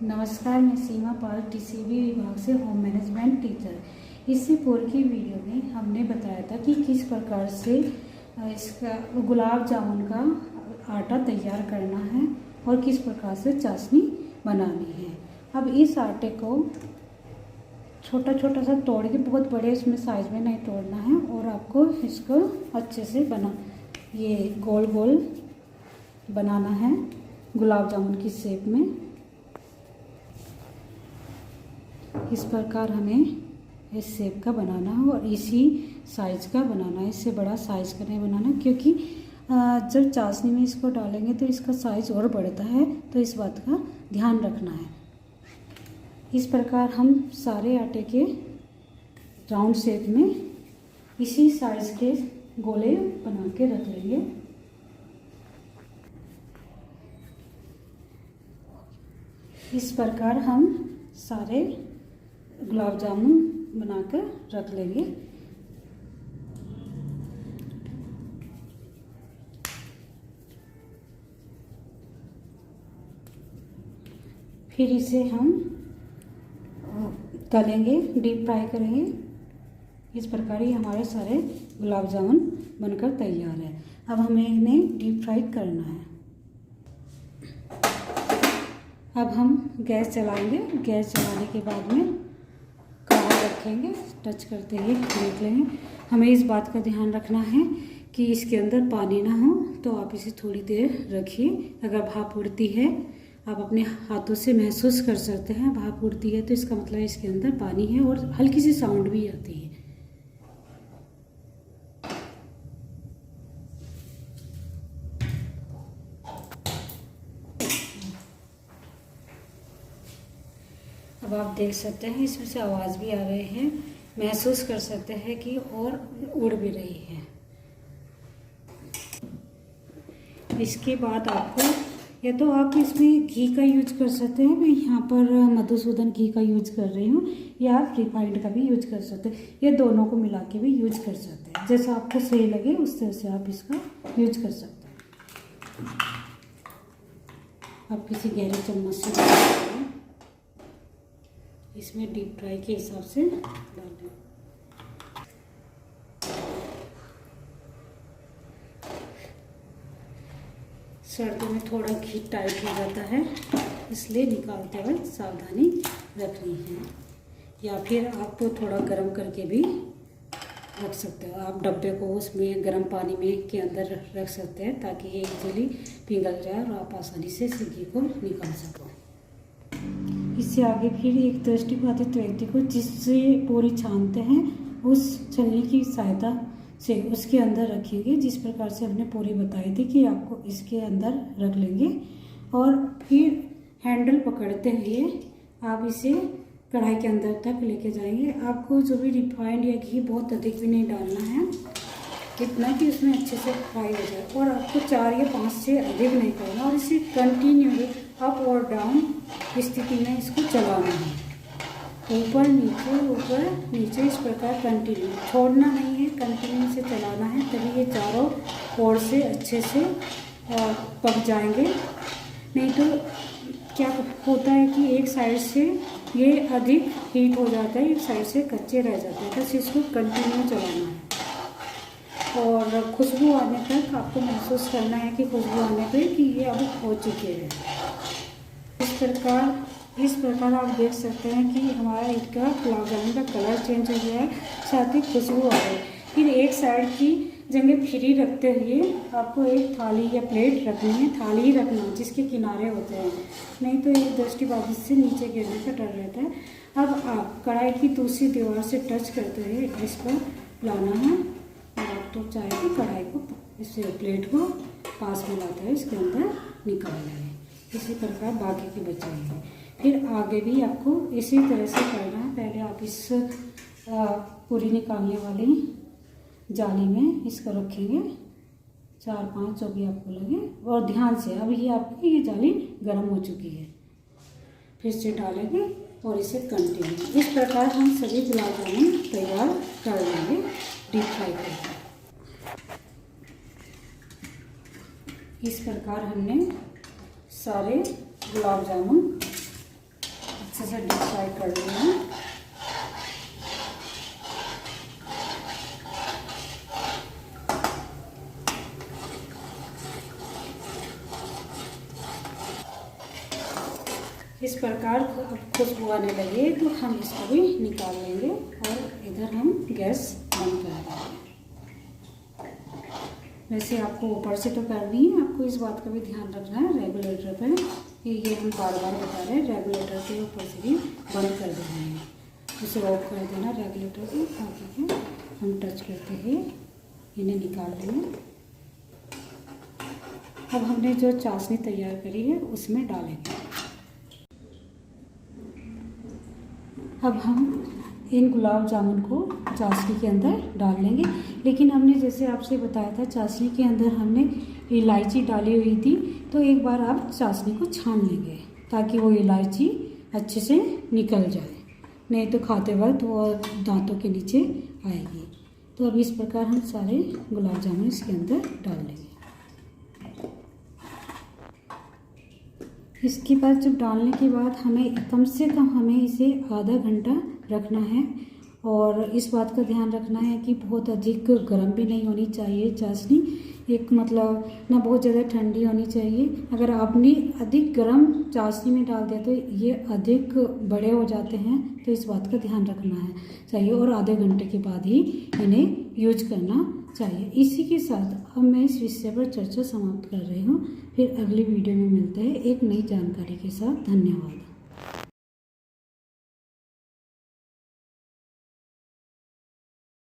नमस्कार, मैं सीमा पाल टीसीबी विभाग से होम मैनेजमेंट टीचर। इससे पूर्व की वीडियो में हमने बताया था कि किस प्रकार से इसका गुलाब जामुन का आटा तैयार करना है और किस प्रकार से चाशनी बनानी है। अब इस आटे को छोटा छोटा सा तोड़ के, बहुत बड़े इसमें साइज में नहीं तोड़ना है, और आपको इसको अच्छे से ये गोल गोल बनाना है गुलाब जामुन की शेप में। इस प्रकार हमें इस शेप का बनाना है और इसी साइज का बनाना है। इससे बड़ा साइज का नहीं बनाना, क्योंकि जब चाशनी में इसको डालेंगे तो इसका साइज और बढ़ता है, तो इस बात का ध्यान रखना है। इस प्रकार हम सारे आटे के राउंड शेप में इसी साइज के गोले बना के रख लेंगे। इस प्रकार हम सारे गुलाब जामुन बनाकर रख लेंगे। फिर इसे हम तलेंगे, डीप फ्राई करेंगे। इस प्रकार ही हमारे सारे गुलाब जामुन बनकर तैयार है। अब हमें इन्हें डीप फ्राई करना है। अब हम गैस चलाएंगे। गैस चलाने के बाद में कढ़ाई रखेंगे, टच करते ही देख लेंगे। हमें इस बात का ध्यान रखना है कि इसके अंदर पानी ना हो, तो आप इसे थोड़ी देर रखिए। अगर भाप उड़ती है, आप अपने हाथों से महसूस कर सकते हैं भाप उड़ती है, तो इसका मतलब इसके अंदर पानी है और हल्की सी साउंड भी आती है। अब आप देख सकते हैं इसमें से आवाज़ भी आ रही है, महसूस कर सकते हैं कि और उड़ भी रही है। इसके बाद आपको, या तो आप इसमें घी का यूज कर सकते हैं, मैं यहाँ पर मधुसूदन घी का यूज कर रही हूँ, या आप रिफाइंड का भी यूज कर सकते हैं। ये दोनों को मिला के भी यूज कर सकते हैं, जैसा आपको सही लगे उस तरह से आप इसका यूज कर सकते हैं। आप किसी गहरे चम्मच से डाल सकते हैं, इसमें डीप फ्राई के हिसाब से डाल दें। सर्दियों में थोड़ा घी टाइट हो जाता है, इसलिए निकालते वक्त सावधानी रखनी है। या फिर आप थोड़ा गर्म करके भी रख सकते हो। आप डब्बे को उसमें गर्म पानी में के अंदर रख सकते हैं, ताकि ये इजीली पिघल जाए और आप आसानी से इस घी को निकाल सको। इससे आगे फिर एक दृष्टिबाधित व्यक्ति को जिससे पूरी छानते हैं, उस छलनी की सहायता से उसके अंदर रखेंगे, जिस प्रकार से हमने पूरी बताई थी कि आपको इसके अंदर रख लेंगे। और फिर हैंडल पकड़ते हुए आप इसे कढ़ाई के अंदर तक लेके जाएंगे। आपको जो भी रिफाइंड या घी बहुत अधिक भी नहीं डालना है, इतना कि उसमें अच्छे से फ्राई हो जाए। और आपको 4 या 5 से अधिक नहीं करना, और इसे कंटिन्यू अप और डाउन स्थिति में इसको चलाना है, ऊपर नीचे इस प्रकार कंटिन्यू, छोड़ना नहीं है, कंटिन्यू से चलाना है, तभी ये चारों ओर से अच्छे से पक जाएंगे। नहीं तो क्या होता है कि एक साइड से ये अधिक हीट हो जाता है, एक साइड से कच्चे रह जाते हैं। बस इसको कंटिन्यू चलाना है और खुशबू आने तक आपको महसूस करना है कि खुशबू आने पे कि ये अब हो चुके हैं। इस प्रकार आप देख सकते हैं कि हमारा इसका गुलाब जामुन का कलर चेंज हो गया है, साथ ही खुशबू आ रही है। फिर एक साइड की जगह फ्री रखते हुए आपको एक थाली या प्लेट रखनी है। थाली ही रखना जिसके किनारे होते हैं, नहीं तो एक दृष्टिबाधित से नीचे गिरने का डर रहता है। अब आप कढ़ाई की दूसरी दीवार से टच करते हुए इस पर लाना है, और आप तो चाहे तो कढ़ाई को, इस प्लेट को पास में लाते हैं, इसके अंदर निकाल लेंगे। इसी प्रकार बाकी की बचाएंगे। फिर आगे भी आपको इसी तरह से करना है। पहले आप इस पूरी निकालने वाली जाली में इसको रखेंगे, 4-5 जो भी आपको लगे, और ध्यान से। अब ये आपकी ये जाली गर्म हो चुकी है, फिर से डालेंगे और इसे कंटिन्यू। इस प्रकार हम सभी गुलाब जामुन तैयार कर लेंगे डीप फ्राई करके। इस प्रकार हमने सारे गुलाब जामुन अच्छे से डीप फ्राई कर लेंगे। इस प्रकार खुशबू आने लगे तो हम इसको भी निकाल लेंगे और इधर हम गैस बंद कर देंगे। वैसे आपको ऊपर से तो करनी है, आपको इस बात का भी ध्यान रखना है रेगुलेटर पे, ये हम बार बार बता रहे हैं, रेगुलेटर के ऊपर से भी बंद कर देना है, उसे ऑफ कर देना रेगुलेटर को, ताकि हम टच करते ही इन्हें निकाल लेंगे। अब हमने जो चाशनी तैयार करी है उसमें डालेंगे। अब हम इन गुलाब जामुन को चाशनी के अंदर डाल लेंगे, लेकिन हमने जैसे आपसे बताया था चाशनी के अंदर हमने इलायची डाली हुई थी, तो एक बार आप चाशनी को छान लेंगे ताकि वो इलायची अच्छे से निकल जाए, नहीं तो खाते वक्त वो दांतों के नीचे आएगी। तो अब इस प्रकार हम सारे गुलाब जामुन इसके अंदर डाल लेंगे। इसके बाद जब डालने के बाद हमें कम से कम हमें इसे आधा घंटा रखना है, और इस बात का ध्यान रखना है कि बहुत अधिक गर्म भी नहीं होनी चाहिए चाशनी, एक मतलब ना बहुत ज़्यादा ठंडी होनी चाहिए। अगर आपने अधिक गर्म चाशनी में डाल दिया तो ये अधिक बड़े हो जाते हैं, तो इस बात का ध्यान रखना है चाहिए, और आधे घंटे के बाद ही इन्हें यूज करना चाहिए। इसी के साथ अब मैं इस विषय पर चर्चा समाप्त कर रही हूँ। फिर अगली वीडियो में मिलते हैं एक नई जानकारी के साथ। धन्यवाद।